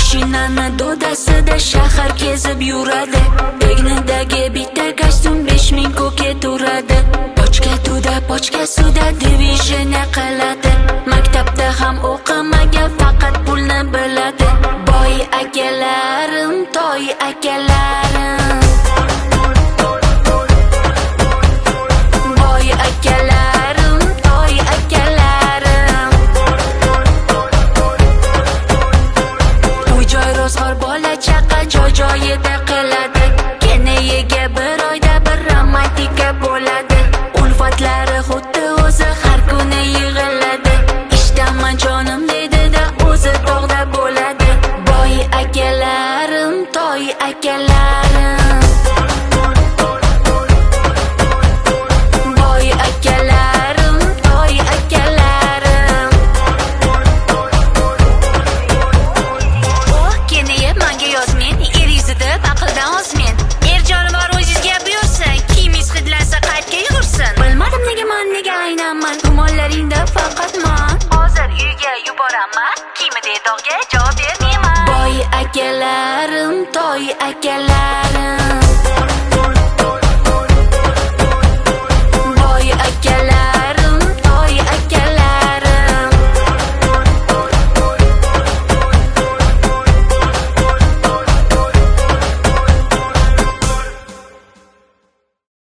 Mashinani dodasida shahar kezib yuradi. Egnidagi bitta kostyum 5000 ko'kka turadi. Pochka suda divizhini qiladi. Maktabda ham o'qimagan, faqat pulni biladi. Boy akalarim, toy akalarim. Boy akalarim, toy akalarim. Uy-joy ro'zg'or, bola-chaqa joy-joyida qiladi. Kenayiga bir oyda bir romantika bo'ladi. Ulfatlari xuddi o'zi har kuni yig'iladi. Ishdaman jonim dedi-da, o'zi tog'da bo'ladi. Boy akalarim, toy akalarim. Boy akalarim, toy akalarim. Oh, kenayib menga yozmen, er yuzida aqldan ozmen. Er jonivor o'zingizga buyursa, kiyimingiz hidlansa qayerga yugursin? Bilmadim nega aynaman, gumonlaringda faqat man. Hozir uyga yuboraman, kiyimida dog'ga javob ber deyman. Boy akalarim, toy akalarim.